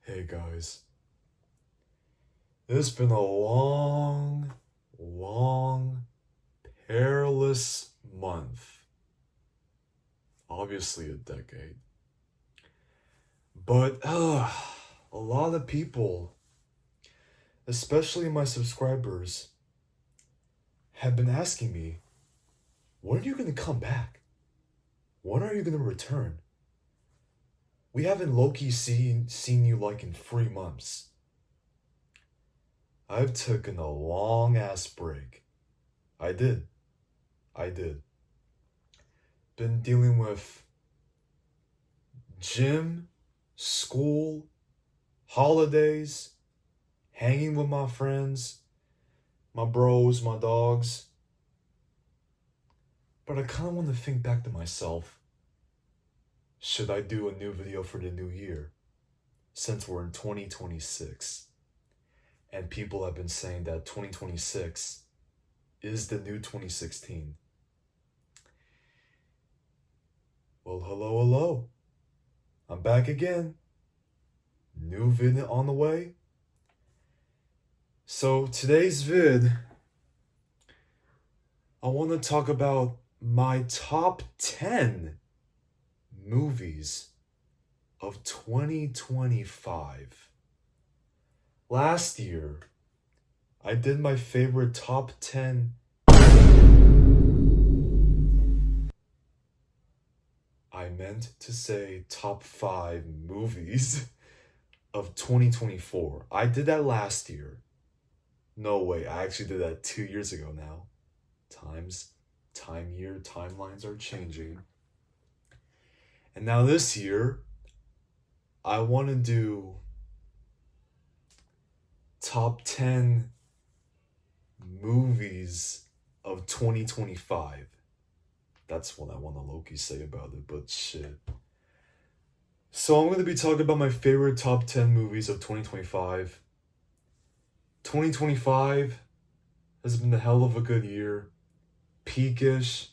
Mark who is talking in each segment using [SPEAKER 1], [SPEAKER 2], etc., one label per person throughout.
[SPEAKER 1] Hey guys, it's been a long, perilous month. Obviously, a decade. But a lot of people, especially my subscribers, have been asking me, when are you going to come back? When are you going to return? We haven't low-key seen you like in 3 months. I've taken a long-ass break. I did. Been dealing with gym, school, holidays, hanging with my friends, my bros, my dogs. But I kind of want to think back to myself. Should I do a new video for the new year? Since we're in 2026. And people have been saying that 2026 is the new 2016. Well, hello. I'm back again. New vid on the way. So today's vid, I want to talk about my top 10 movies of 2025. Last year, I did my favorite top 10. I meant to say top 5 movies of 2024. I did that last year. No way, I actually did that 2 years ago now. Timelines are changing. And now this year, I want to do top 10 movies of 2025. That's what I want to low-key say about it, but shit. So I'm going to be talking about my favorite top 10 movies of 2025. 2025 has been a hell of a good year. Peakish,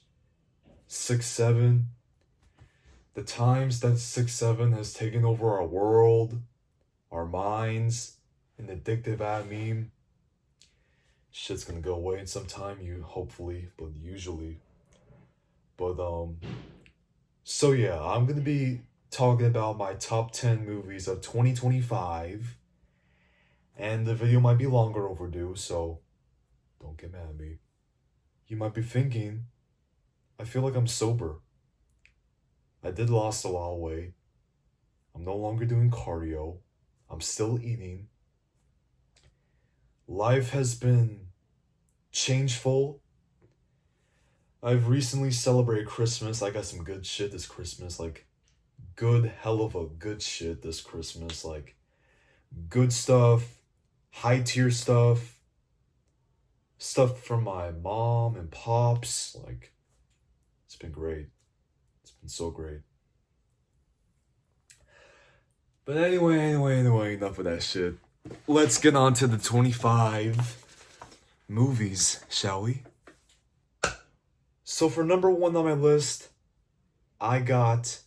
[SPEAKER 1] 6-7. The times that 6-7 has taken over our world, our minds, an addictive meme. Shit's gonna go away in some time, hopefully, but usually. But so yeah, I'm gonna be talking about my top 10 movies of 2025. And the video might be longer overdue, so don't get mad at me. You might be thinking, I feel like I'm sober. I did lost a lot of weight. I'm no longer doing cardio. I'm still eating. Life has been changeful. I've recently celebrated Christmas. I got some good shit this Christmas. Like, good hell of a good shit this Christmas. Like, good stuff. High tier stuff. Stuff from my mom and pops. Like, it's been great. It's been so great. But anyway, enough of that shit. Let's get on to the 25 movies, shall we? So for number 1 on my list, I got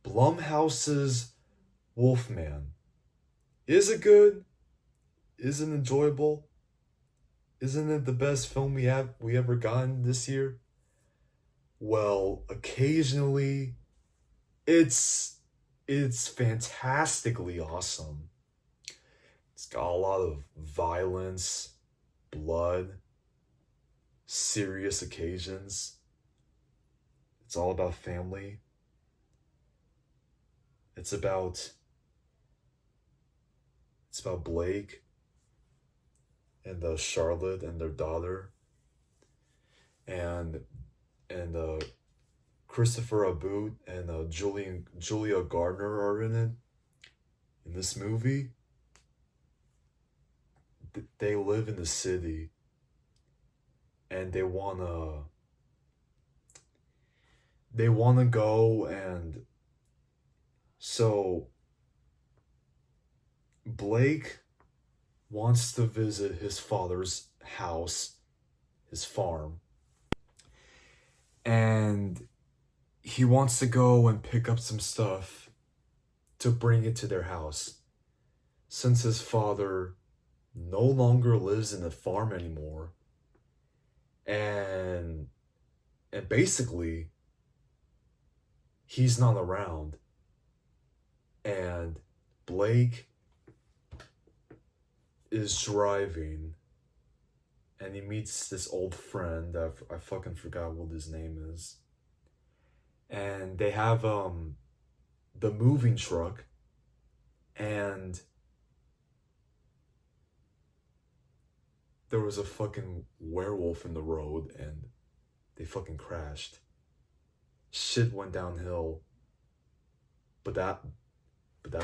[SPEAKER 1] Blumhouse's Wolfman. Is it good? Is it enjoyable? Isn't it the best film we ever gotten this year? Well, occasionally, it's fantastically awesome. It's got a lot of violence, blood, serious occasions. It's all about family. It's about Blake and Charlotte and their daughter, and Christopher Abbott and Julia Gardner are in it. In this movie, they live in the city, and they wanna go, and so Blake wants to visit his father's house, his farm, and he wants to go and pick up some stuff to bring it to their house. since his father no longer lives in the farm anymore, and basically he's not around, and Blake is driving, and he meets this old friend that I fucking forgot what his name is, and they have the moving truck, and there was a fucking werewolf in the road, and they fucking crashed. Shit went downhill. But that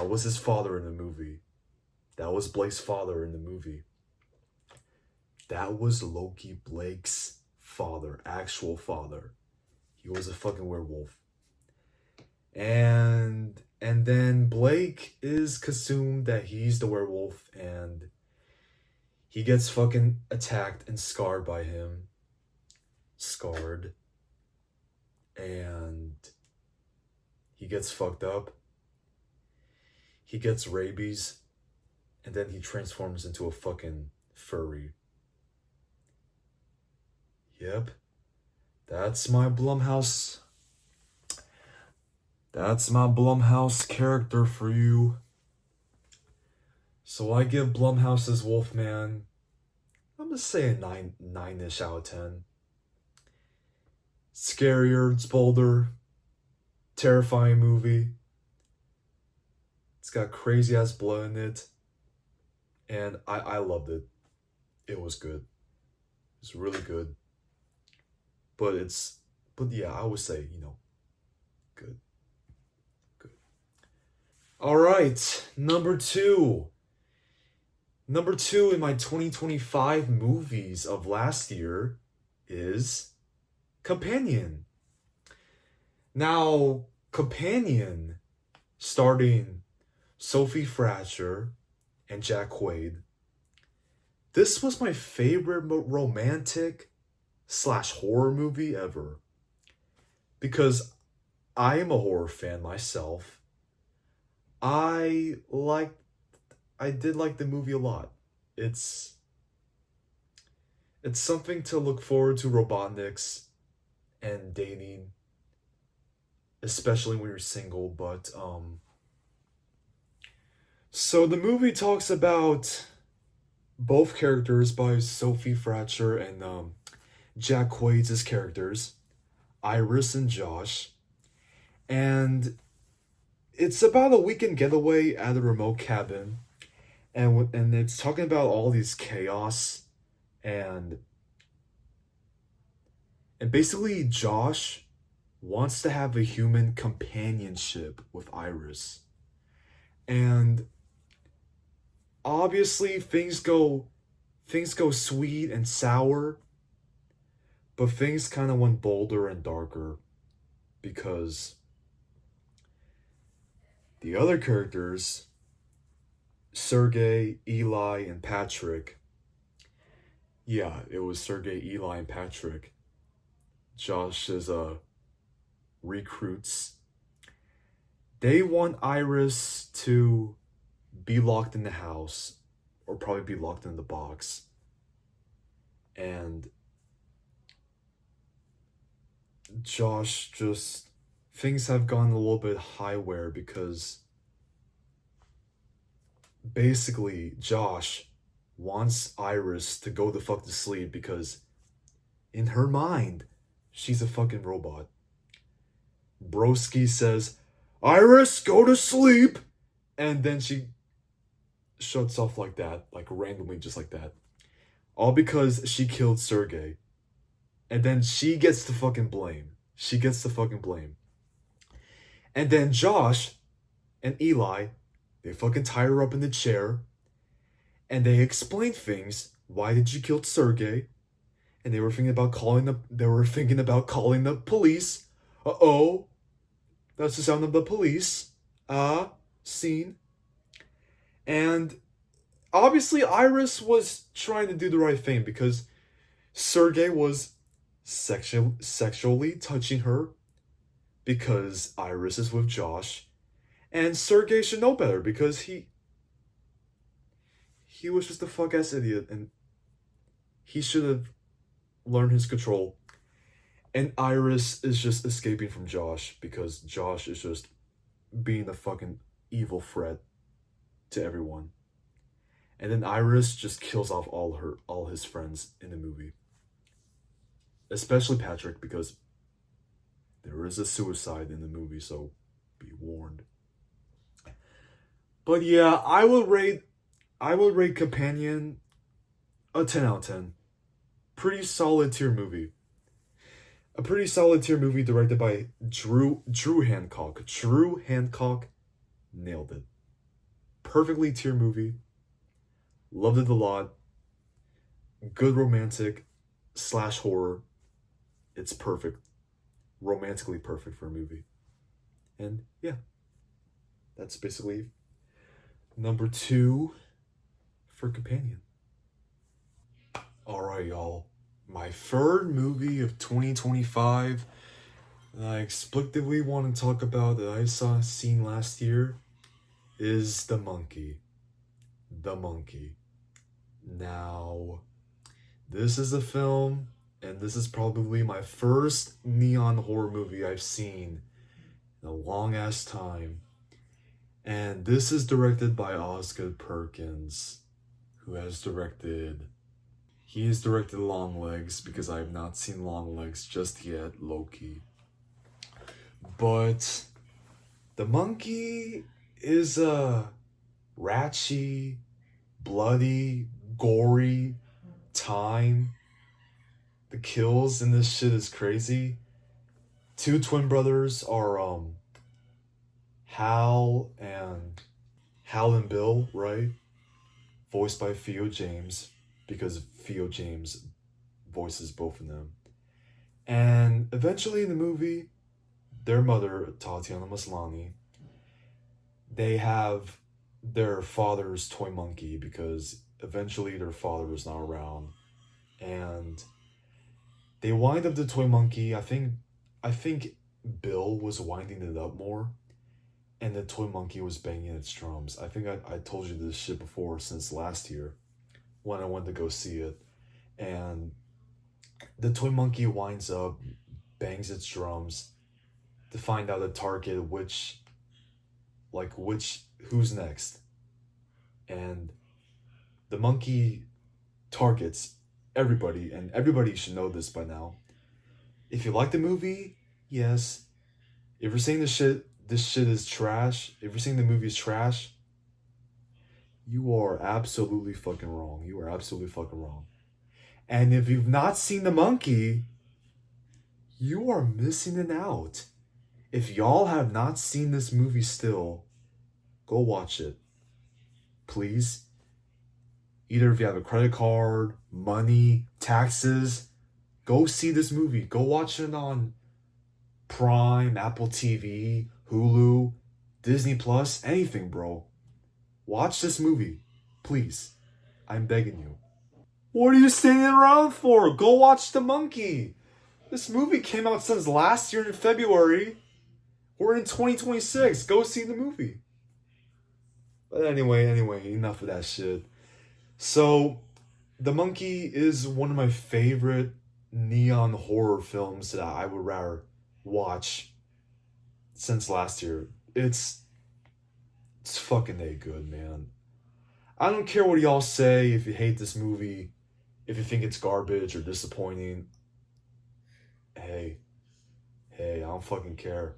[SPEAKER 1] was his father in the movie. That was Blake's father in the movie. That was Loki Blake's father, actual father. He was a fucking werewolf. And then Blake is consumed that he's the werewolf, and he gets fucking attacked and scarred by him. Scarred. And he gets fucked up. He gets rabies. And then he transforms into a fucking furry. Yep. That's my Blumhouse. That's my Blumhouse character for you. So I give Blumhouse's Wolfman, I'm gonna say a 9-ish out of 10. Scarier, it's bolder, terrifying movie. It's got crazy ass blood in it. And I loved it. It was good. It's really good. But yeah, I would say, good. Good. Alright, number two. Number two in my 2025 movies of last year is Companion. Now, Companion, starring Sophie Fratcher and Jack Quaid. This was my favorite romantic / horror movie ever. Because I am a horror fan myself. I did like the movie a lot. It's something to look forward to, Robotniks and dating, especially when you're single. But so the movie talks about both characters by Sophie Fratcher and Jack Quaid's characters, Iris and Josh, and it's about a weekend getaway at a remote cabin, and it's talking about all these chaos, and basically Josh wants to have a human companionship with Iris, and obviously things go sweet and sour, but things kind of went bolder and darker because the other characters, Sergey, Eli, and Patrick. Yeah, it was Sergey, Eli, and Patrick. Josh's recruits. They want Iris to be locked in the house, or probably be locked in the box. And Josh just, things have gone a little bit highware because basically Josh wants Iris to go the fuck to sleep because in her mind, she's a fucking robot. Broski says, "Iris, go to sleep!" And then she shuts off like that, like randomly, just like that. All because she killed Sergey. And then she gets the fucking blame. And then Josh and Eli, they fucking tie her up in the chair. And they explain things. Why did you kill Sergey? And they were thinking about calling the police. Uh-oh. That's the sound of the police. Scene. And obviously Iris was trying to do the right thing because Sergey was sexually touching her because Iris is with Josh. And Sergey should know better because he he was just a fuck ass idiot, and he should have learned his control. And Iris is just escaping from Josh because Josh is just being a fucking evil threat to everyone. And then Iris just kills off all his friends in the movie. Especially Patrick, because there is a suicide in the movie, so be warned. But yeah, I would rate Companion a 10 out of 10. Pretty solid tier movie. A pretty solid tier movie directed by Drew Hancock. Drew Hancock nailed it. Perfectly tier movie. Loved it a lot. Good romantic / horror. It's perfect. Romantically perfect for a movie. And yeah, that's basically number 2 for Companion. Alright, y'all. My third movie of 2025 that I explicitly want to talk about that I seen last year is The Monkey. The Monkey. Now, this is a film, and this is probably my first neon horror movie I've seen in a long ass time. And this is directed by Osgood Perkins, who has directed... He has directed Longlegs, because I have not seen Longlegs just yet, low-key. But The Monkey is a ratchy, bloody, gory time. The kills in this shit is crazy. 2 twin brothers are Hal and Bill, right? Voiced by Theo James, because Theo James voices both of them. And eventually in the movie, their mother, Tatiana Maslany, they have their father's toy monkey, because eventually their father is not around. And they wind up the toy monkey. I think Bill was winding it up more, and the toy monkey was banging its drums. I think I told you this shit before, since last year when I went to go see it. And the toy monkey winds up, bangs its drums to find out the target, who's next. And the monkey targets everybody, and everybody should know this by now. If you like the movie, yes. If you're saying this shit is trash, if you're saying the movie is trash, you are absolutely fucking wrong. You are absolutely fucking wrong. And if you've not seen The Monkey, you are missing it out. If y'all have not seen this movie still, go watch it. Please. Either if you have a credit card, money, taxes, go see this movie. Go watch it on Prime, Apple TV, Hulu, Disney Plus, anything, bro. Watch this movie. Please. I'm begging you. What are you standing around for? Go watch The Monkey. This movie came out since last year in February. We're in 2026. Go see the movie. But anyway, enough of that shit. So, The Monkey is one of my favorite neon horror films that I would rather watch since last year. It's fucking A good, man. I don't care what y'all say if you hate this movie, if you think it's garbage or disappointing. Hey, I don't fucking care.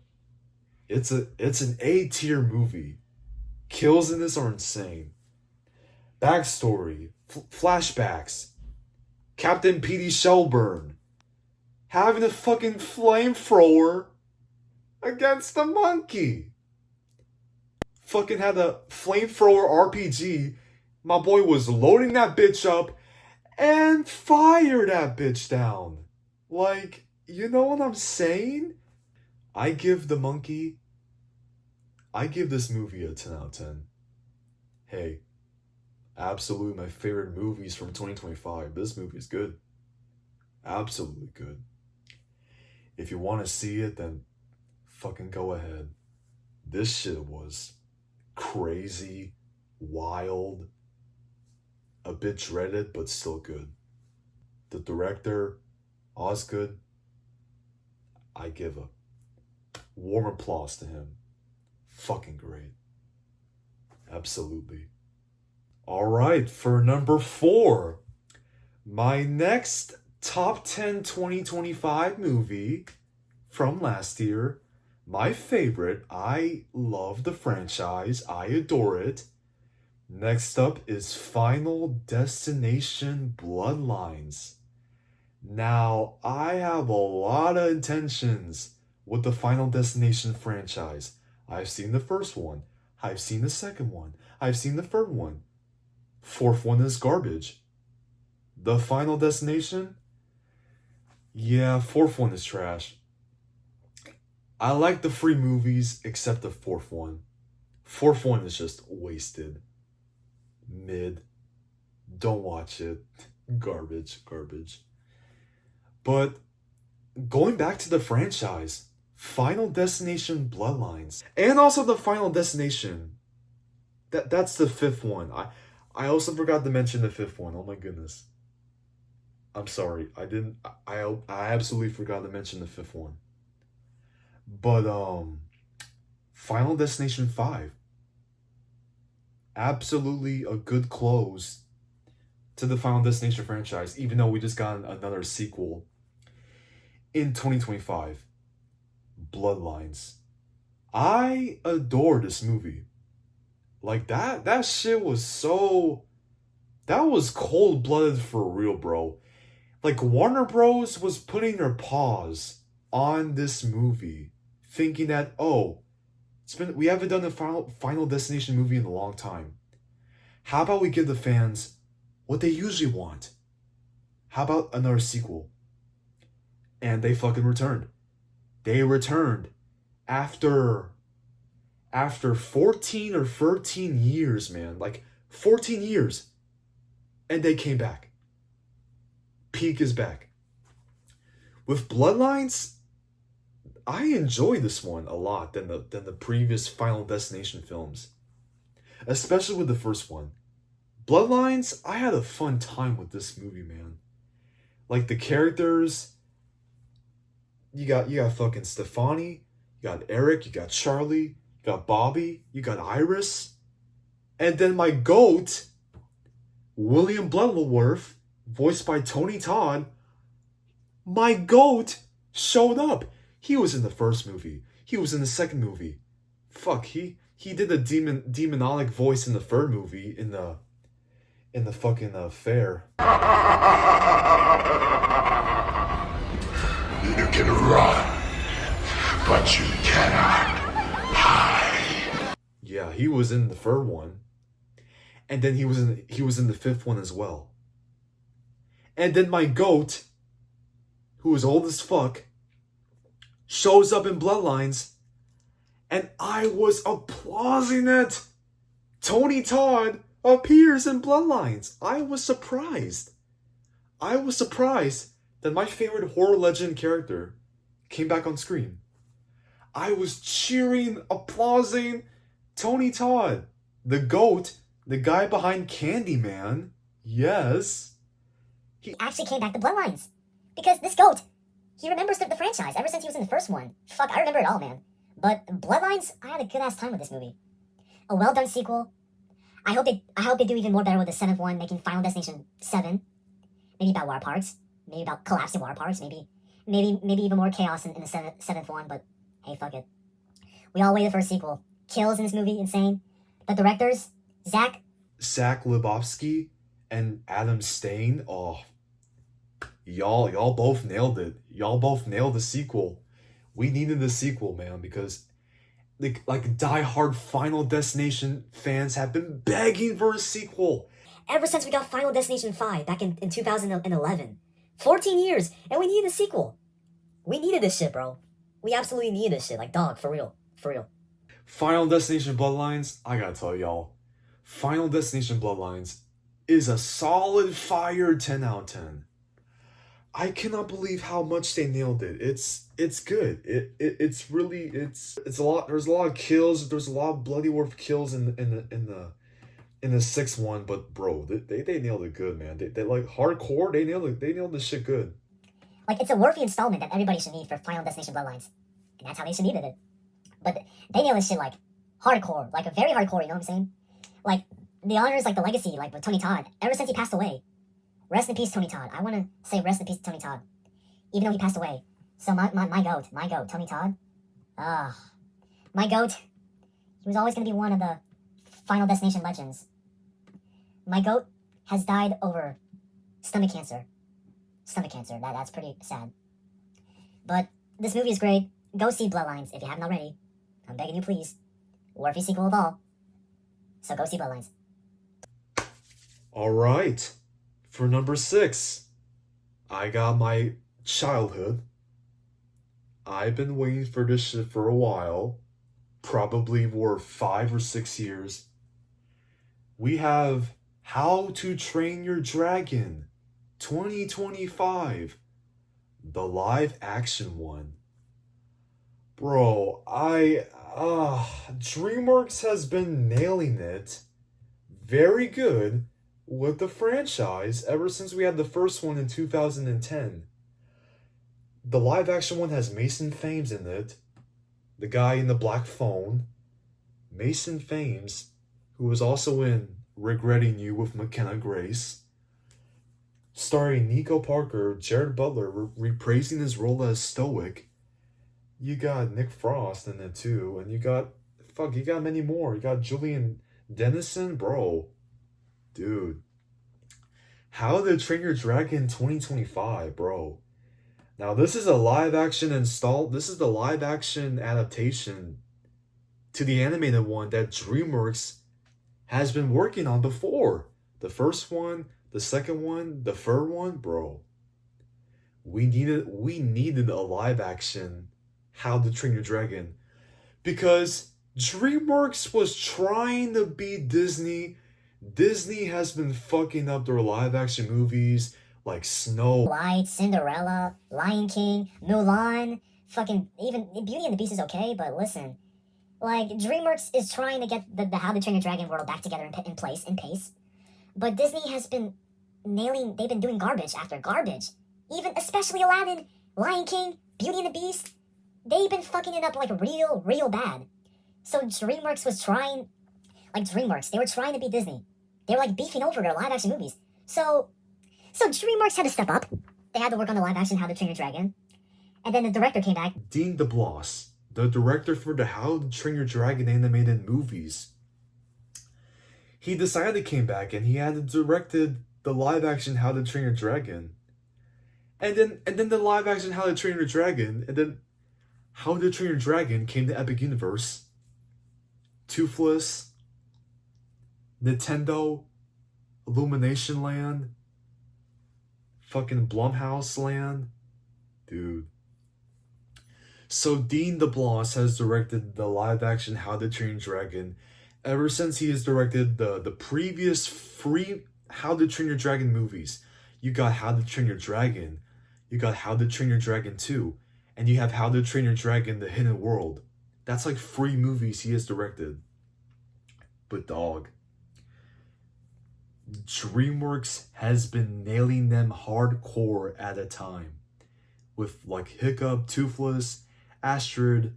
[SPEAKER 1] It's an A tier movie. Kills in this are insane. Backstory, flashbacks, Captain Petey Shelburne having a fucking flamethrower against the monkey. Fucking had a flamethrower RPG. My boy was loading that bitch up and fire that bitch down. Like, you know what I'm saying? I give this movie a 10 out of 10. Hey, absolutely my favorite movies from 2025. This movie is good. Absolutely good. If you want to see it, then fucking go ahead. This shit was crazy, wild, a bit dreaded, but still good. The director, Osgood, I give a warm applause to him. Fucking great. Absolutely. Alright, for number 4, my next top 10 2025 movie from last year. My favorite. I love the franchise. I adore it. Next up is Final Destination Bloodlines. Now, I have a lot of intentions with the Final Destination franchise. I've seen the first one. I've seen the second one. I've seen the third one. Fourth one is garbage. The Final Destination? Yeah, fourth one is trash. I like the 3 movies except the fourth one. Fourth one is just wasted. Mid. Don't watch it. Garbage. But going back to the franchise, Final Destination Bloodlines, and also the Final Destination. That's the 5th one. I also forgot to mention the 5th one. Oh my goodness. I'm sorry. I absolutely forgot to mention the 5th one. But Final Destination 5. Absolutely a good close to the Final Destination franchise, even though we just got another sequel in 2025. Bloodlines. I adore this movie. Like that shit was so... That was cold-blooded for real, bro. Like, Warner Bros. Was putting their paws on this movie, thinking that, we haven't done a Final Destination movie in a long time. How about we give the fans what they usually want? How about another sequel? And they fucking returned. They returned after 14 or 13 years, man. Like, 14 years. And they came back. Peak is back. With Bloodlines, I enjoy this one a lot than the previous Final Destination films. Especially with the first one. Bloodlines, I had a fun time with this movie, man. Like, the characters, you got fucking Stefani, you got Eric, you got Charlie, you got Bobby, you got Iris, and then my GOAT, William Bloodworth, voiced by Tony Todd. My GOAT showed up. He was in the first movie. He was in the second movie. Fuck, he did a demonic voice in the third movie in the fucking fair.
[SPEAKER 2] You can run, but you cannot hide.
[SPEAKER 1] Yeah, he was in the third one. And then he was in the 5th one as well. And then my GOAT, who is old as fuck, shows up in Bloodlines, and I was applauding it. Tony Todd appears in Bloodlines. I was surprised. I was surprised that my favorite horror legend character came back on screen. I was cheering, applauding Tony Todd, the GOAT, the guy behind Candyman. Yes.
[SPEAKER 3] He actually came back to Bloodlines. Because this GOAT, he remembers the franchise ever since he was in the first one. Fuck, I remember it all, man. But Bloodlines, I had a good ass time with this movie. A well done sequel. I hope they do even more better with the 7th one, making Final Destination 7. Maybe about water parks. Maybe about collapsing water parks. Maybe even more chaos in the 7th one. But hey, fuck it. We all waited for a sequel. Kills in this movie, insane. The directors, Zach
[SPEAKER 1] Lebowski and Adam Stain. Oh, y'all both nailed it. Y'all both nailed the sequel. We needed the sequel, man, because like die-hard Final Destination fans have been begging for a sequel
[SPEAKER 3] ever since we got Final Destination 5 back in 2011. 14 years, and we needed a sequel. We needed this shit, bro. We absolutely needed this shit. Like, dog, for real. For real.
[SPEAKER 1] Final Destination Bloodlines, I gotta tell y'all, Final Destination Bloodlines is a solid fire 10 out of 10. I cannot believe how much they nailed it. It's good. It's really a lot. There's a lot of kills. There's a lot of bloody worth kills in in the sixth one, but bro, they nailed it good, man. They like hardcore. They nailed this shit good.
[SPEAKER 3] Like, it's a worthy installment that everybody should need for Final Destination Bloodlines. And that's how they should need it. But they nail this shit, like, hardcore. Like, a very hardcore, you know what I'm saying? Like, the honors, like, the legacy, like, with Tony Todd, ever since he passed away. Rest in peace, Tony Todd. I want to say rest in peace to Tony Todd. Even though he passed away. So my goat, Tony Todd. My goat. He was always going to be one of the Final Destination legends. My goat has died over stomach cancer. That's pretty sad. But this movie is great. Go see Bloodlines if you haven't already. I'm begging you, please. Worthy sequel of all. So go see Bloodlines.
[SPEAKER 1] All right. For number 6, I got my childhood. I've been waiting for this shit for a while. Probably for 5 or 6 years. We have How to Train Your Dragon 2025. The live action one. Bro, DreamWorks has been nailing it very good with the franchise ever since we had the first one in 2010. The live action one has Mason Thames in it, the guy in the black phone. Mason Thames, who was also in Regretting You with McKenna Grace. Starring Nico Parker, Jared Butler reprising his role as Stoic. You got Nick Frost in it too, and you got many more. You got Julian Dennison, bro. Dude. How to Train Your Dragon 2025, bro. Now this is a live action this is the live action adaptation to the animated one that DreamWorks has been working on before. The first one, the second one, the third one, bro. We needed a live action How to Train Your Dragon because DreamWorks was trying to beat Disney. Disney has been fucking up their live action movies like Snow
[SPEAKER 3] White, Cinderella, Lion King, Mulan, fucking even Beauty and the Beast is okay, but listen, like DreamWorks is trying to get the How to Train Your Dragon world back together in pace, but Disney has been they've been doing garbage after garbage. Even especially Aladdin, Lion King, Beauty and the Beast, they've been fucking it up like real bad. So DreamWorks was trying, they were trying to beat Disney. They were like beefing over their live action movies. So DreamWorks had to step up. They had to work on the live action How to Train Your Dragon. And then the director came back.
[SPEAKER 1] Dean DeBloss, the director for the How to Train Your Dragon animated movies. He decided to came back and he had directed the live action How to Train Your Dragon. And then the live action How to Train Your Dragon, and then How to Train Your Dragon came to Epic Universe. Toothless, Nintendo, Illumination Land, fucking Blumhouse Land. Dude. So Dean DeBloss has directed the live action How to Train Your Dragon ever since he has directed the previous free How to Train Your Dragon movies. You got How to Train Your Dragon, you got How to Train Your Dragon 2, and you have How to Train Your Dragon The Hidden World. That's like 3 movies he has directed. But dog, DreamWorks has been nailing them hardcore at a time. With like Hiccup, Toothless, Astrid,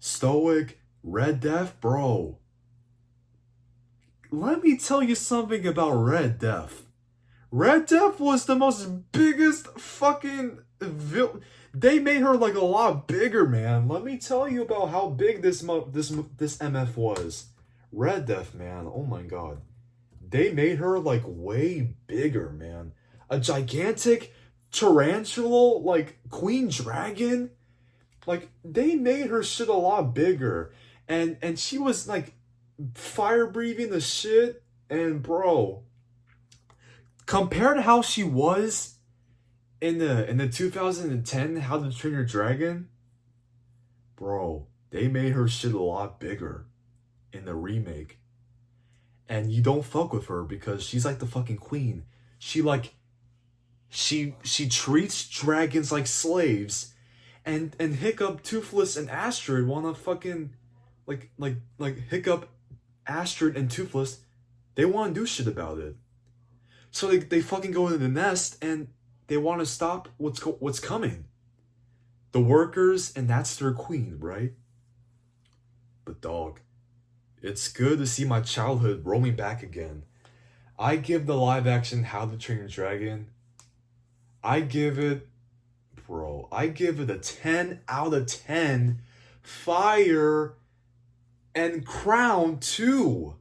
[SPEAKER 1] Stoic, Red Death, bro. Let me tell you something about Red Death. Red Death was the most biggest fucking they made her like a lot bigger, man. Let me tell you about how big this MF was. Red Death, man. Oh my god. They made her like way bigger, man. A gigantic tarantula, like queen dragon. Like they made her shit a lot bigger. And she was like fire breathing the shit. And bro, compared to how she was in the 2010 How to Train Your Dragon, bro, they made her shit a lot bigger in the remake. And you don't fuck with her because she's like the fucking queen. She treats dragons like slaves, and Hiccup, Toothless, and Astrid wanna fucking like Hiccup, Astrid, and Toothless They want to do shit about it. So they fucking go into the nest and they want to stop what's coming. The workers, and that's their queen, right? But dog, it's good to see my childhood roaming back again. I give the live action How to Train Your Dragon, I give it a 10 out of 10. Fire and Crown too.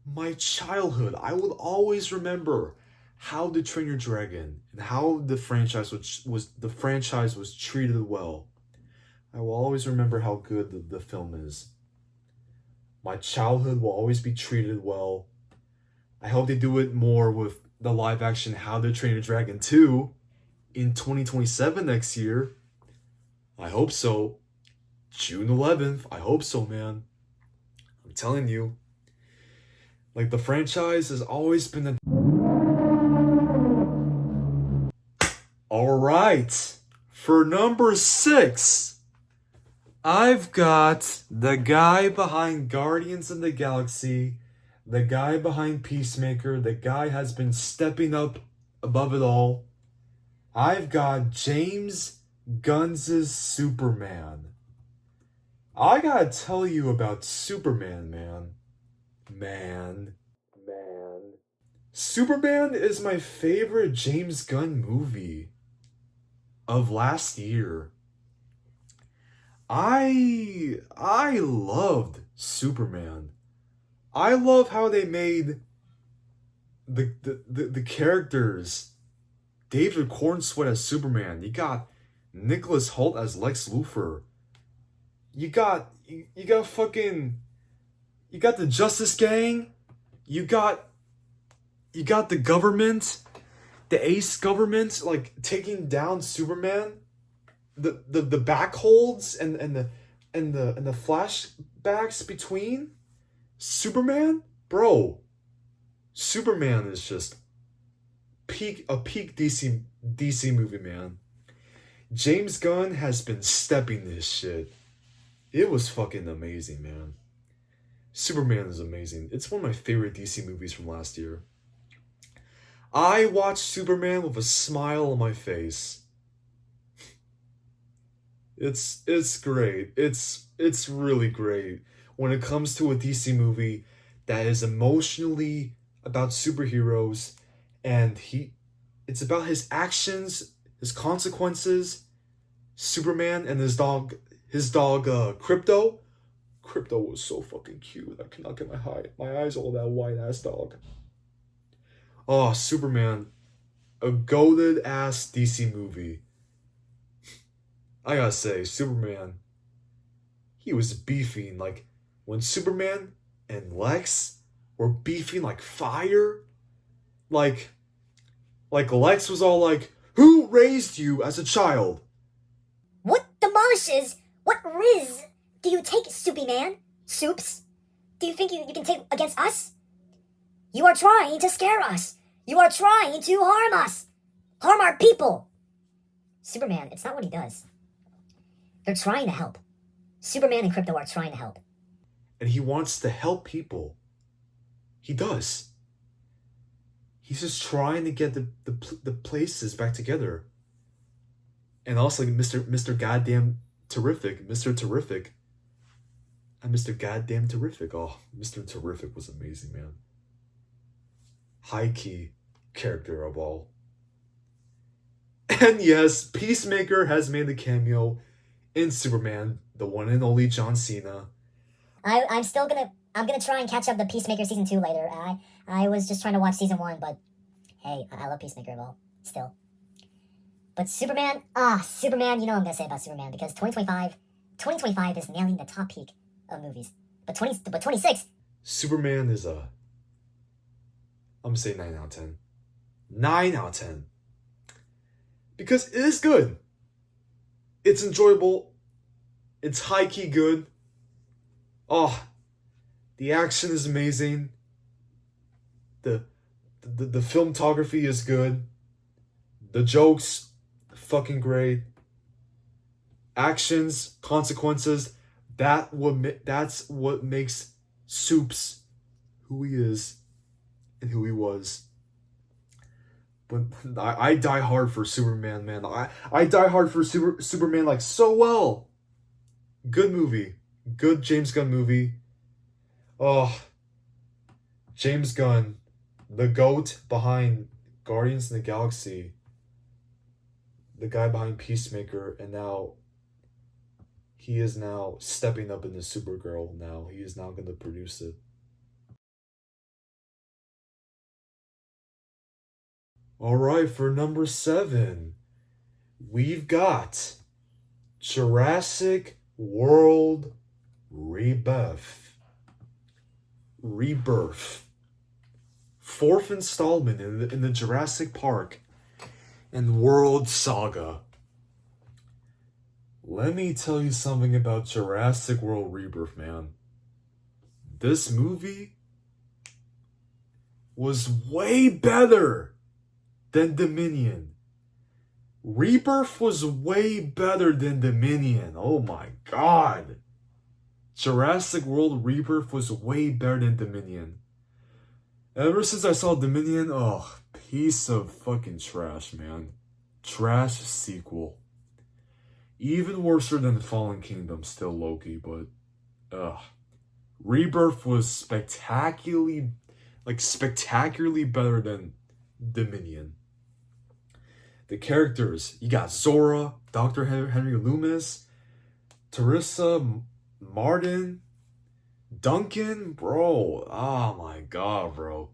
[SPEAKER 1] My childhood, I will always remember How to Train Your Dragon and how the franchise was treated well. I will always remember how good the film is. My childhood will always be treated well. I hope they do it more with the live action How to Train Your Dragon 2 in 2027 next year. I hope so. June 11th. I hope so, man. I'm telling you. Like, the franchise has always been a... Alright. For number 6, I've got the guy behind Guardians of the Galaxy, the guy behind Peacemaker, the guy has been stepping up above it all. I've got James Gunn's Superman. I gotta tell you about Superman, man. Man. Superman is my favorite James Gunn movie of last year. I loved Superman. I love how they made the characters. David Cornsweet as Superman. You got Nicholas Hoult as Lex Luthor. You got the Justice Gang. You got the government, the Ace government, like taking down Superman. The backholds and the flashbacks between Superman, bro. Superman is just a peak DC movie, man. James Gunn has been stepping this shit. It was fucking amazing, man. Superman is amazing. It's one of my favorite DC movies from last year. I watched Superman with a smile on my face. It's great. It's really great when it comes to a DC movie that is emotionally about superheroes, and it's about his actions, his consequences. Superman and his dog Crypto. Crypto was so fucking cute. I cannot get my eyes all that white ass dog. Oh, Superman, a goated ass DC movie. I gotta say, Superman, he was beefing. Like, when Superman and Lex were beefing like fire, like Lex was all like, "Who raised you as a child?"
[SPEAKER 3] What demolishes? What riz do you take, Soupy Man? Soups? Do you think you can take against us? You are trying to scare us. You are trying to harm us. Harm our people. Superman, it's not what he does. They're trying to help. Superman and Crypto are trying to help.
[SPEAKER 1] And he wants to help people. He does. He's just trying to get the places back together. And also Mr. Goddamn Terrific. Mr. Terrific. And Mr. Goddamn Terrific. Oh, Mr. Terrific was amazing, man. High key character of all. And yes, Peacemaker has made a cameo in Superman, the one and only John Cena.
[SPEAKER 3] I'm gonna try and catch up the Peacemaker season 2 later. I was just trying to watch season 1, but hey, I love Peacemaker as well, still. But Superman, Superman, you know what I'm gonna say about Superman, because 2025 is nailing the top peak of movies. But 26.
[SPEAKER 1] Superman is I'm gonna say 9 out of 10. 9 out of 10. Because it is good. It's enjoyable. It's high-key good. Oh, the action is amazing. The filmography is good. The jokes, fucking great. Actions, consequences, that's what makes Soups who he is and who he was. But I die hard for Superman, man. I die hard for Superman like so well. Good movie. Good James Gunn movie. Oh, James Gunn, the GOAT behind Guardians of the Galaxy. The guy behind Peacemaker, and now he is now stepping up into Supergirl now. He is now going to produce it. Alright, for number 7, we've got Jurassic World Rebirth. Rebirth. 4th installment in the Jurassic Park and World Saga. Let me tell you something about Jurassic World Rebirth, man. This movie was way better than Dominion. Rebirth was way better than Dominion. Oh my god. Jurassic World Rebirth was way better than Dominion. Ever since I saw Dominion, piece of fucking trash, man. Trash sequel. Even worse than Fallen Kingdom, still Loki, but Rebirth was spectacularly better than Dominion. The characters, you got Zora, Dr. Henry Loomis, Teresa Martin, Duncan, bro. Oh my god, bro.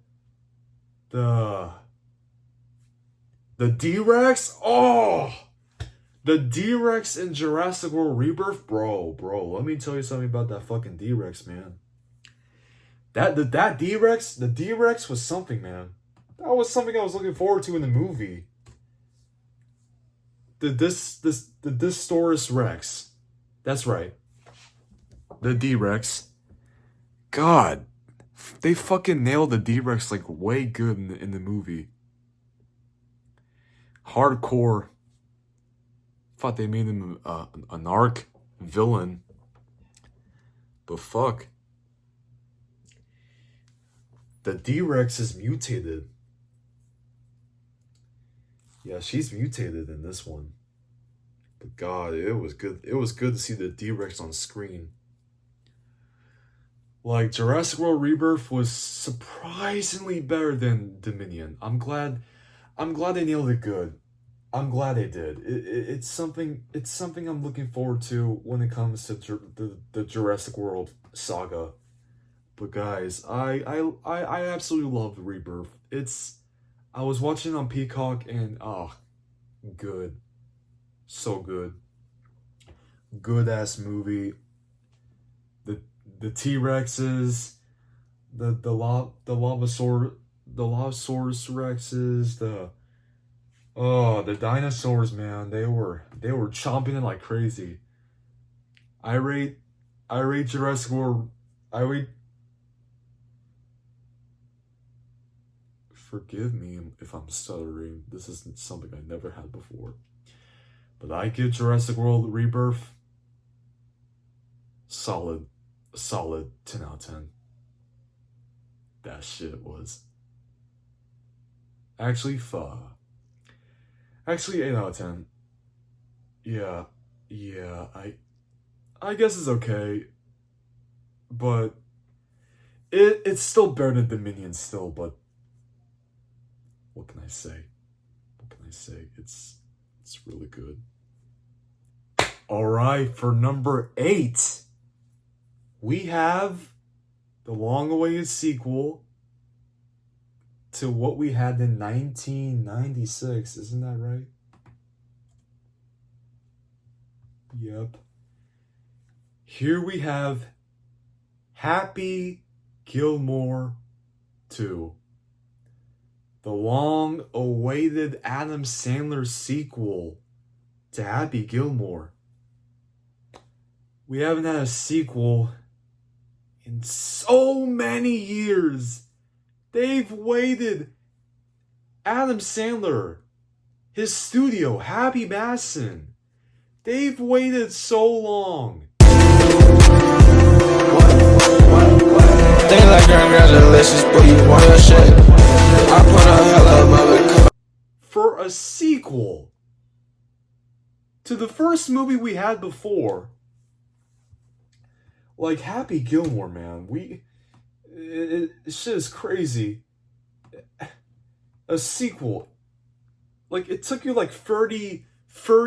[SPEAKER 1] The D-Rex, the D-Rex in Jurassic World Rebirth, bro. Let me tell you something about that fucking D-Rex, man. That D-Rex, the D-Rex was something, man. That was something I was looking forward to in the movie. The Distosaurus Rex. That's right. The D-Rex. God, they fucking nailed the D-Rex like way good in the movie. Hardcore. Thought they made him an arc villain. But fuck. The D-Rex is mutated. Yeah, she's mutated in this one. But God, it was good. It was good to see the D-Rex on screen. Like, Jurassic World Rebirth was surprisingly better than Dominion. I'm glad they nailed it good. I'm glad they did. It's something I'm looking forward to when it comes to the Jurassic World saga. But guys, I absolutely love Rebirth. I was watching it on Peacock and good. So good. Good ass movie. The T-Rexes, the Lavasaurus Rexes, the dinosaurs, man, they were chomping it like crazy. I rate Jurassic World. Forgive me if I'm stuttering. This isn't something I never had before. But I give Jurassic World Rebirth solid 10 out of 10. That shit was actually 8 out of 10. Yeah, I guess it's okay. But it's still better than Dominion still, but what can I say? It's really good. Alright, for number 8, we have the long-awaited sequel to what we had in 1996. Isn't that right? Yep. Here we have Happy Gilmore 2. The long-awaited Adam Sandler sequel to Happy Gilmore. We haven't had a sequel in so many years. They've waited. Adam Sandler, his studio, Happy Madison. They've waited so long.
[SPEAKER 4] Things like congratulations. violations, but you want your shit. I put a hell of it.
[SPEAKER 1] For a sequel to the first movie we had before, like Happy Gilmore, man, shit is crazy. A sequel, like it took you like 30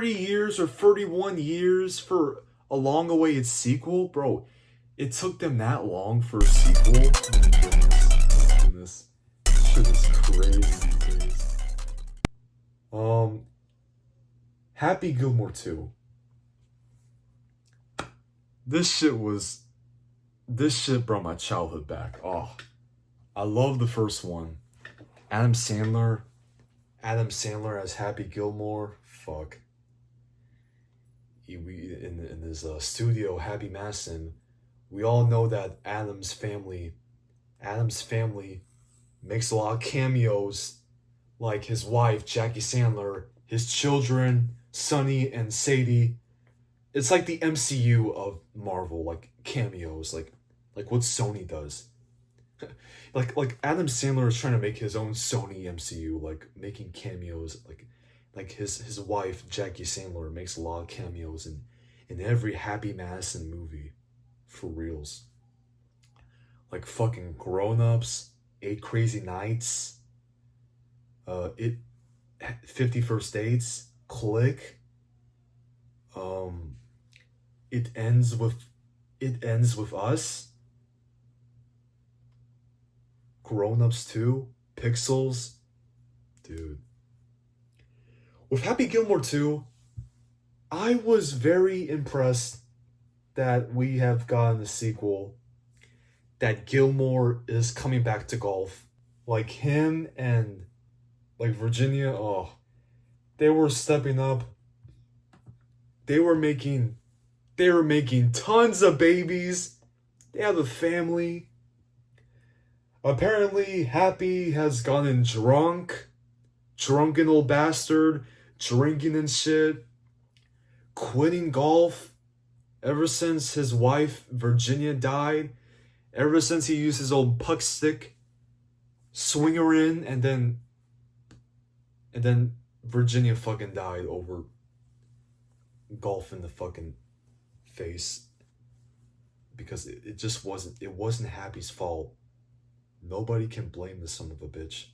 [SPEAKER 1] years or 31 years for a long-awaited sequel, bro. It took them that long for a sequel. Oh my goodness, shit is crazy these days. Happy Gilmore 2. This shit brought my childhood back. Oh, I love the first one. Adam Sandler as Happy Gilmore. Fuck. In his studio, Happy Madison, we all know that Adam's family makes a lot of cameos, like his wife, Jackie Sandler, his children, Sonny and Sadie. It's like the MCU of Marvel, like cameos, like what Sony does. like Adam Sandler is trying to make his own Sony MCU, like making cameos, like his wife, Jackie Sandler, makes a lot of cameos in every Happy Madison movie. For reals. Like fucking Grown Ups, 8 Crazy Nights, 50 First Dates, Click. It ends with Us, Grown Ups 2, Pixels. Dude. With Happy Gilmore 2, I was very impressed that we have gotten a sequel, that Gilmore is coming back to golf. Like him and like Virginia, oh, they were stepping up. They were making tons of babies. They have a family. Apparently, Happy has gotten drunken old bastard, drinking and shit, quitting golf ever since his wife, Virginia, died, ever since he used his old puck stick, swing her in, and then Virginia fucking died over golf in the fucking face. Because it just wasn't Happy's fault. Nobody can blame the son of a bitch.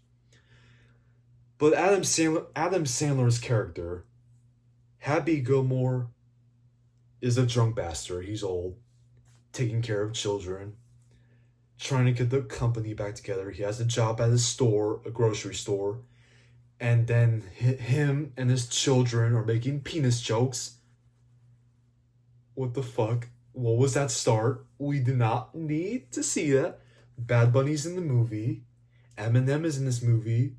[SPEAKER 1] But Adam Sandler's character, Happy Gilmore, is a drunk bastard. He's old, taking care of children, trying to get the company back together. He has a job at a store, a grocery store, and then him and his children are making penis jokes. What the fuck? What was that start? We do not need to see that. Bad Bunny's in the movie. Eminem is in this movie.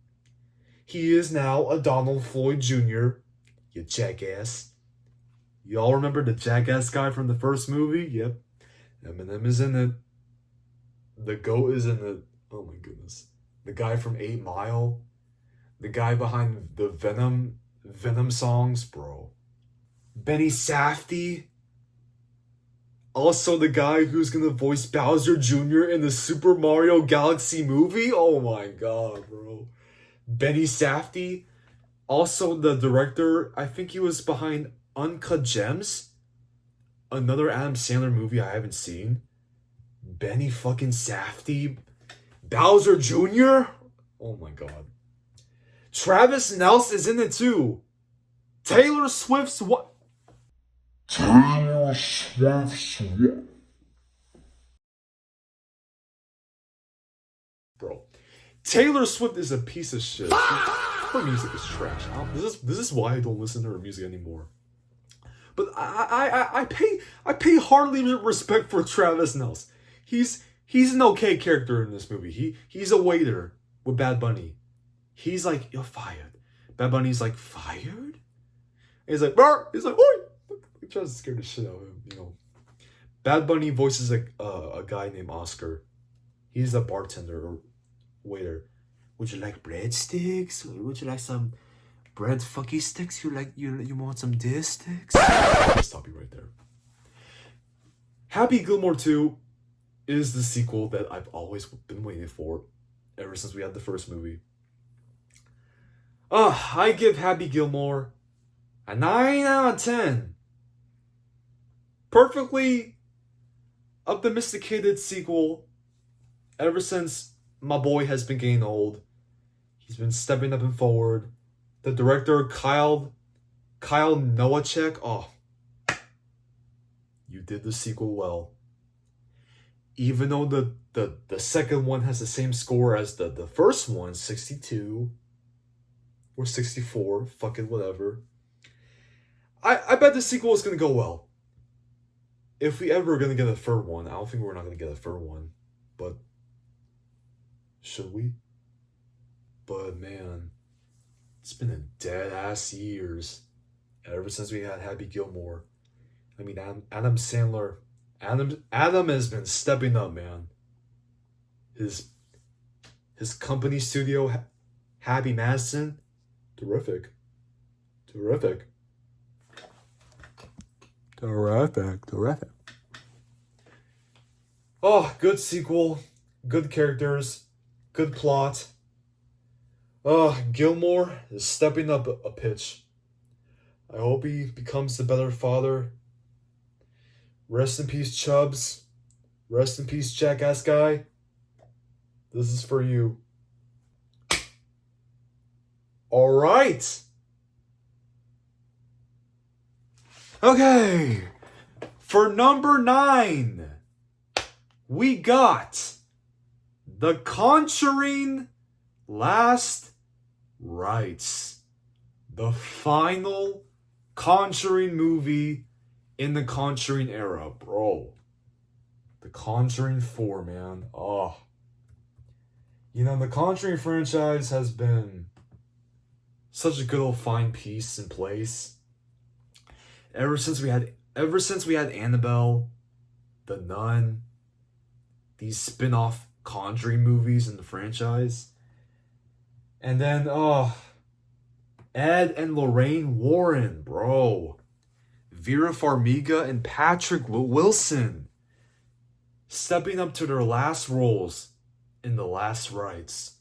[SPEAKER 1] He is now a Donald Floyd Jr. You jackass. You all remember the jackass guy from the first movie? Yep. Eminem is in it. The GOAT is in it. Oh my goodness. The guy from 8 Mile. The guy behind the Venom songs, bro. Benny Safdie. Also the guy who's gonna voice Bowser Jr. in the Super Mario Galaxy movie? Oh my god, bro. Benny Safdie. Also the director, I think he was behind Uncut Gems. Another Adam Sandler movie I haven't seen. Benny fucking Safdie. Bowser Jr.? Oh my god. Travis Nelson is in it too. Taylor Swift's what?
[SPEAKER 2] Taylor Swift's what?
[SPEAKER 1] Bro. Taylor Swift is a piece of shit. Her music is trash. This is why I don't listen to her music anymore. But I pay hardly respect for Travis Nelson. He's an okay character in this movie. He's a waiter with Bad Bunny. He's like, you're fired. Bad Bunny's like, fired? And he's like, Bark! He's like, oi! He tries to scare the shit out of him, you know. Bad Bunny voices a guy named Oscar. He's a bartender or waiter. Would you like breadsticks? Would you like some bread fucky sticks? You want some dish sticks? I'll stop you right there. Happy Gilmore 2 is the sequel that I've always been waiting for ever since we had the first movie. I give Happy Gilmore a 9 out of 10. Perfectly a domesticated sequel ever since my boy has been getting old. He's been stepping up and forward. The director, Kyle Nowacek, you did the sequel well. Even though the second one has the same score as the first one, 62 or 64, fucking whatever. I bet the sequel is going to go well. If we ever are going to get a third one, I don't think we're not going to get a third one. But should we? But man, it's been a dead-ass years ever since we had Happy Gilmore. I mean, Adam Sandler, Adam has been stepping up, man. His company studio, Happy Madison, terrific. Oh, good sequel, good characters, good plot. Gilmore is stepping up a pitch. I hope he becomes the better father. Rest in peace, Chubbs. Rest in peace, jackass guy. This is for you. All right. Okay. For number 9, we got The Conjuring Last Rites. The final Conjuring movie in the Conjuring era, bro. The Conjuring 4, man. You know, the Conjuring franchise has been such a good old fine piece in place. Ever since we had Annabelle, The Nun, these spin-off Conjuring movies in the franchise. And then, Ed and Lorraine Warren, bro. Vera Farmiga and Patrick Wilson stepping up to their last roles in The Last Rites.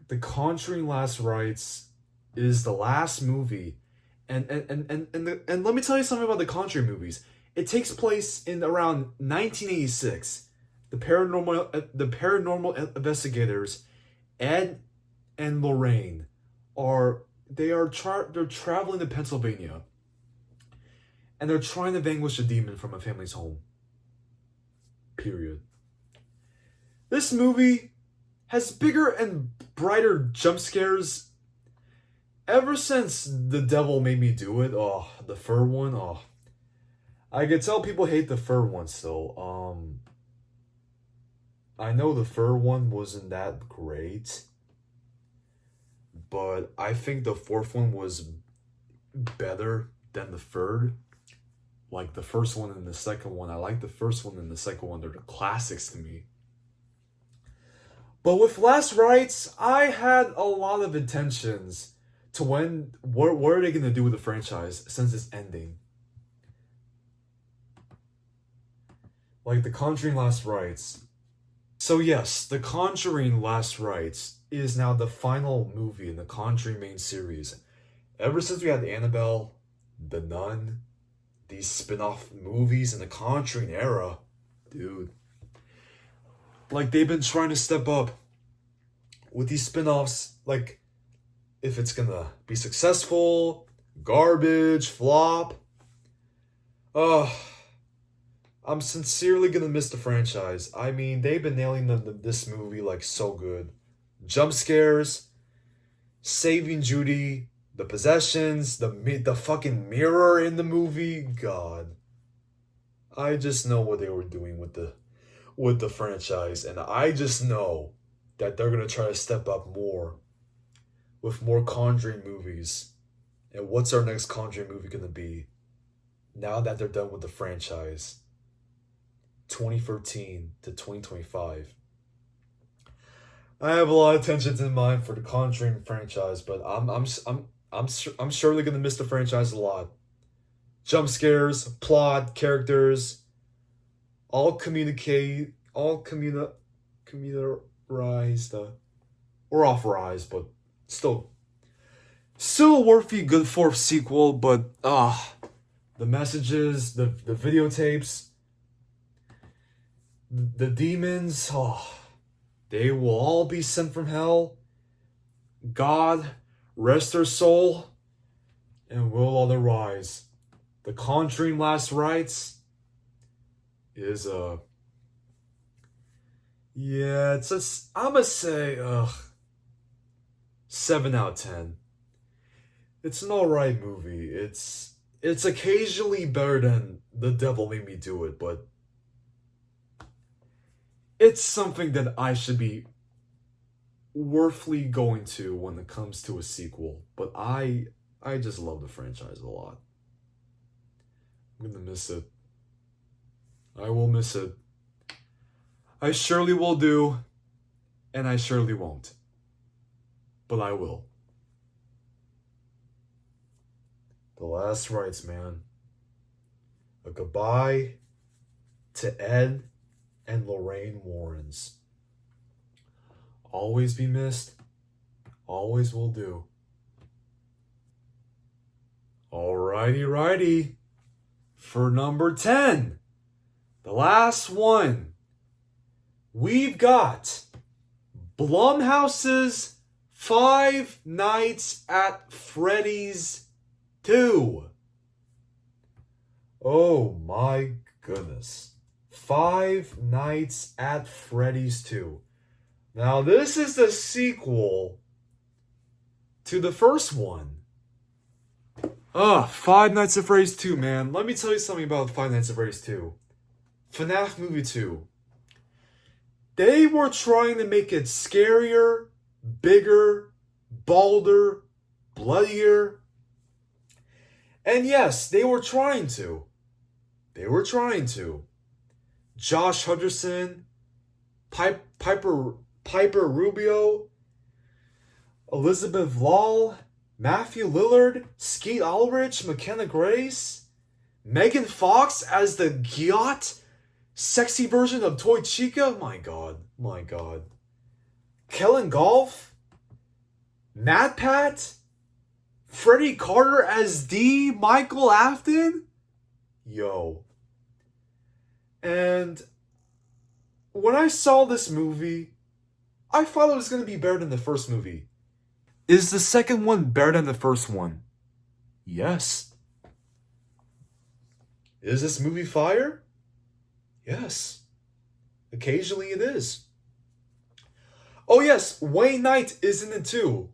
[SPEAKER 1] The Conjuring Last Rites is the last movie, and let me tell you something about the Conjuring movies. It takes place in around 1986. The paranormal investigators, Ed and Lorraine, they're traveling to Pennsylvania, and they're trying to vanquish a demon from a family's home. Period. This movie has bigger and brighter jump scares ever since The Devil Made Me Do It. The third one. I can tell people hate the third one still. I know the third one wasn't that great, but I think the fourth one was better than the third. Like the first one and the second one. I like the first one and the second one. They're the classics to me. But with Last Rites, I had a lot of intentions to what are they going to do with the franchise since it's ending. Like The Conjuring Last Rites. So yes, The Conjuring Last Rites is now the final movie in the Conjuring main series. Ever since we had Annabelle, The Nun, these spin-off movies in the Conjuring era, dude. Like, they've been trying to step up with these spin-offs. Like, if it's gonna be successful, garbage, flop. I'm sincerely gonna miss the franchise. I mean, they've been nailing this movie like so good. Jump scares, saving Judy, the possessions, the fucking mirror in the movie. God, I just know what they were doing with the franchise, and I just know that they're gonna try to step up more with more Conjuring movies. And what's our next Conjuring movie gonna be? Now that they're done with the franchise, 2013 to 2025. I have a lot of tensions in mind for the Conjuring franchise, but I'm surely gonna miss the franchise a lot. Jump scares, plot, characters, all communicate, commuterized, or authorized, but still a worthy good fourth sequel. But the messages, the videotapes, the demons, they will all be sent from hell. God rest their soul, and will all arise. The Conjuring Last Rites is yeah, I'm gonna say 7 out of 10. It's an alright movie. It's occasionally better than The Devil Made Me Do It, but it's something that I should be worthily going to when it comes to a sequel. But I just love the franchise a lot. I'm gonna miss it. I will miss it. I surely will do, and I surely won't. But I will. The Last Rites, man. A goodbye to Ed and Lorraine Warrens. Always be missed. Always will do. Righty. For number 10, the last one, we've got Blumhouse's Five Nights at Freddy's 2. Oh my goodness. Five Nights at Freddy's 2. Now, this is the sequel to the first one. Five Nights at Freddy's 2, man. Let me tell you something about Five Nights at Freddy's 2. FNAF Movie 2. They were trying to make it scarier, bigger, bolder, bloodier. And yes, they were trying to. Josh Hutcherson, Piper Rubio, Elizabeth Law, Matthew Lillard, Skeet Ulrich, McKenna Grace, Megan Fox as the Gyat, sexy version of Toy Chica. My god. Kellen Golf, Matt Pat, Freddie Carter as D, Michael Afton. Yo. And when I saw this movie, I thought it was going to be better than the first movie. Is the second one better than the first one? Yes. Is this movie fire? Yes. Occasionally it is. Oh yes, Wayne Knight is in it too.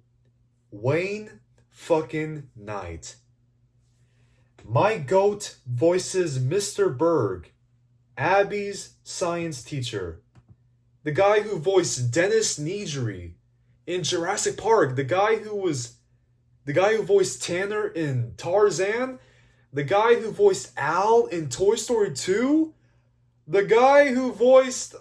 [SPEAKER 1] Wayne fucking Knight. My goat voices Mr. Berg, Abby's science teacher. The guy who voiced Dennis Nedry in Jurassic Park. The guy who voiced Tanner in Tarzan. The guy who voiced Al in Toy Story 2. The guy who voiced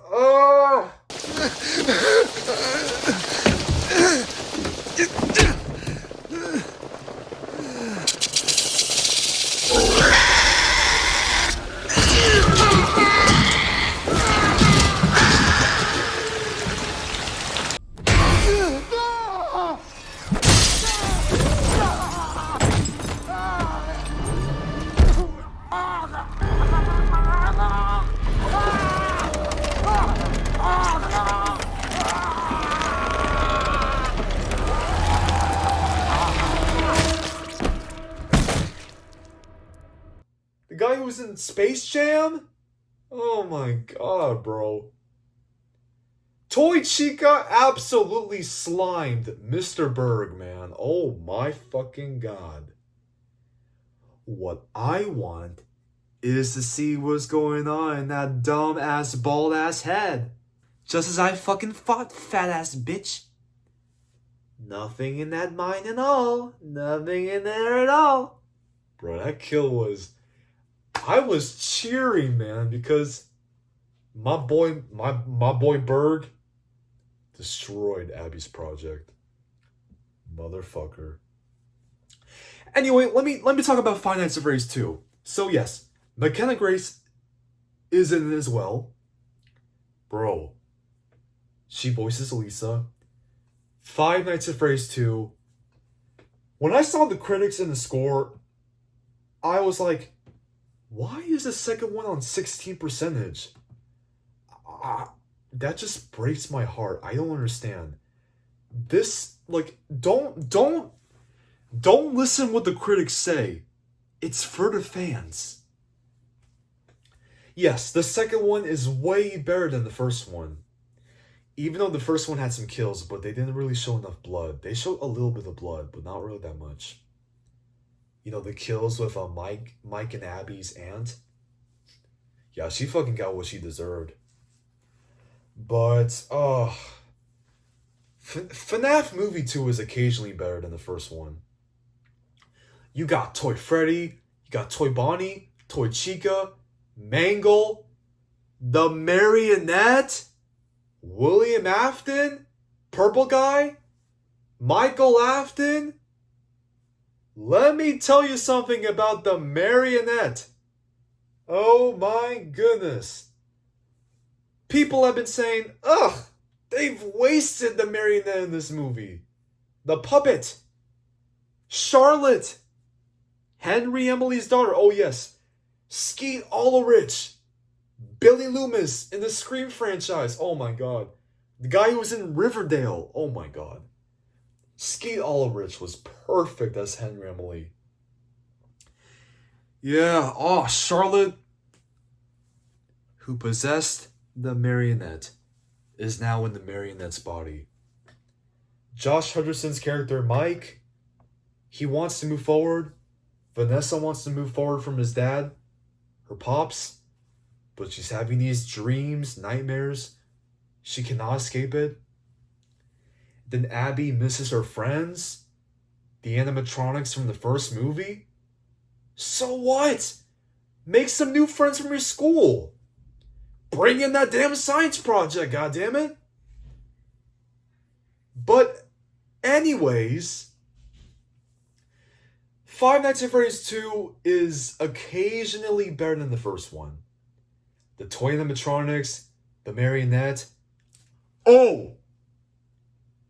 [SPEAKER 1] the guy who was in Space Jam? Oh my god, bro. Toy Chica absolutely slimed Mr. Berg, man. Oh my fucking god. What I want is to see what's going on in that dumb-ass, bald-ass head. Just as I fucking thought, fat-ass bitch. Nothing in that mind at all. Nothing in there at all. Bro, that kill was... I was cheering, man, because my boy Berg destroyed Abby's project. Motherfucker. Anyway, let me talk about Five Nights at Freddy's 2. So yes, McKenna Grace is in it as well. Bro, she voices Lisa. Five Nights at Freddy's 2. When I saw the critics and the score, I was like, why is the second one on 16%? That just breaks my heart. I don't understand. This, like, don't listen what the critics say. It's for the fans. Yes, the second one is way better than the first one. Even though the first one had some kills, but they didn't really show enough blood. They showed a little bit of blood, but not really that much. You know, the kills with Mike and Abby's aunt. Yeah, she fucking got what she deserved. But, FNAF Movie 2 is occasionally better than the first one. You got Toy Freddy, you got Toy Bonnie, Toy Chica, Mangle, the Marionette, William Afton, Purple Guy, Michael Afton. Let me tell you something about the Marionette. Oh my goodness. People have been saying, ugh, they've wasted the Marionette in this movie. The puppet. Charlotte. Henry Emily's daughter. Oh yes. Skeet Ulrich. Billy Loomis in the Scream franchise. Oh my god. The guy who was in Riverdale. Oh my god. Skeet Ulrich was perfect as Henry Emily. Yeah, Charlotte, who possessed the marionette, is now in the marionette's body. Josh Hutcherson's character, Mike, he wants to move forward. Vanessa wants to move forward from his dad, her pops, but she's having these dreams, nightmares. She cannot escape it. Then Abby misses her friends, the animatronics from the first movie. So what? Make some new friends from your school. Bring in that damn science project, goddammit. But anyways, Five Nights at Freddy's 2 is occasionally better than the first one. The toy animatronics, the marionette. Oh!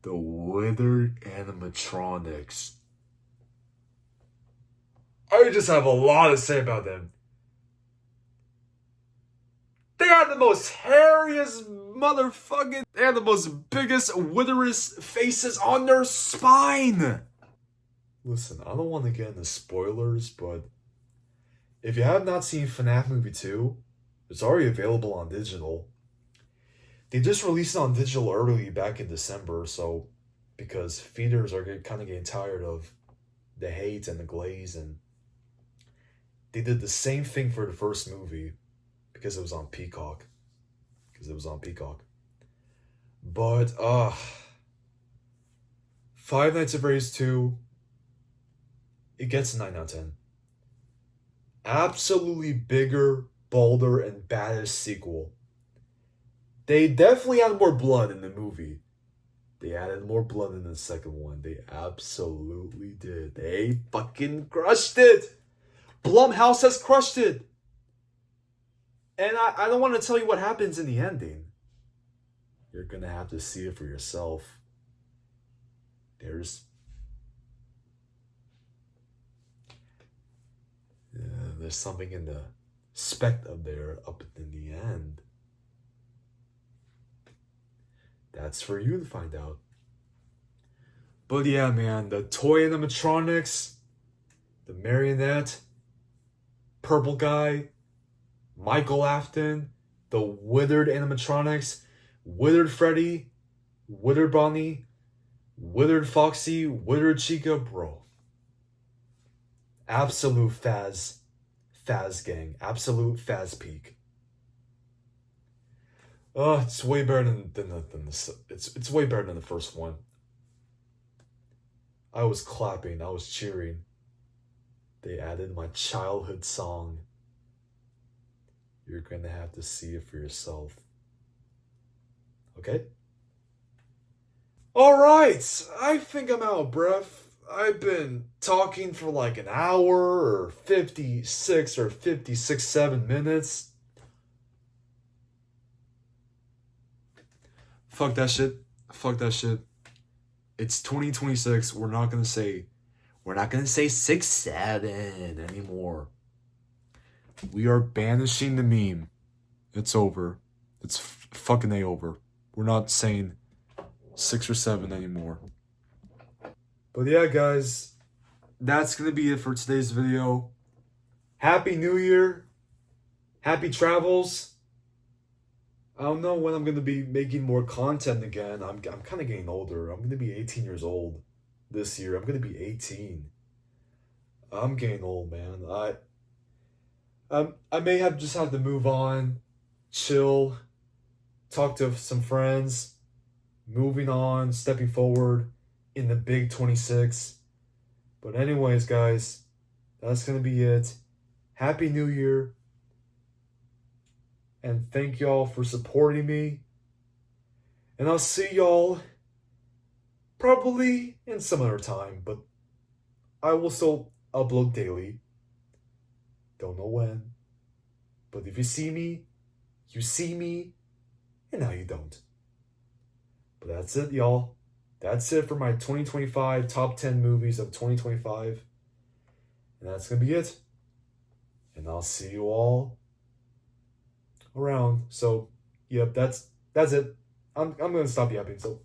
[SPEAKER 1] The withered animatronics. I just have a lot to say about them. They are the most hairiest motherfucking... They have the most biggest, witherest faces on their spine. Listen, I don't want to get into spoilers, but if you have not seen FNAF Movie 2, it's already available on digital. They just released it on digital early back in December, so because feeders are kind of getting tired of the hate and the glaze, and they did the same thing for the first movie because it was on Peacock. But Five Nights at Freddy's 2, it gets a 9 out of 10. Absolutely bigger, bolder, and baddest sequel. They definitely had more blood in the movie. They added more blood in the second one. They absolutely did. They fucking crushed it. Blumhouse has crushed it. And I don't want to tell you what happens in the ending. You're going to have to see it for yourself. There's something in the spec up there up in the end. That's for you to find out. But yeah, man, the toy animatronics, the marionette, purple guy, Michael Afton, the withered animatronics, withered Freddy, withered Bonnie, withered Foxy, withered Chica, bro. Absolute Faz gang, absolute Faz peak. Oh, it's way better than it's way better than the first one. I was clapping, I was cheering. They added my childhood song. You're gonna have to see it for yourself. Okay? Alright, I think I'm out of breath. I've been talking for like an hour or 56 or 7 minutes. Fuck that shit. Fuck that shit. It's 2026. We're not gonna say 6, 7 anymore. We are banishing the meme. It's over. It's fucking over. We're not saying 6 or 7 anymore. But yeah, guys, that's gonna be it for today's video. Happy New Year. Happy travels. I don't know when I'm gonna be making more content again. I'm kind of getting older. I'm gonna be 18 years old this year. I'm gonna be 18. I'm getting old, man. I may just have to move on, chill, talk to some friends, moving on, stepping forward in the big 26. But anyways, guys, that's gonna be it. Happy New Year. And thank y'all for supporting me. And I'll see y'all probably in some other time, but I will still upload daily. Don't know when. But if you see me, you see me, and now you don't. But that's it, y'all. That's it for my 2025 top 10 movies of 2025. And that's gonna be it. And I'll see you all around. So, yep, that's it. I'm gonna stop yapping. So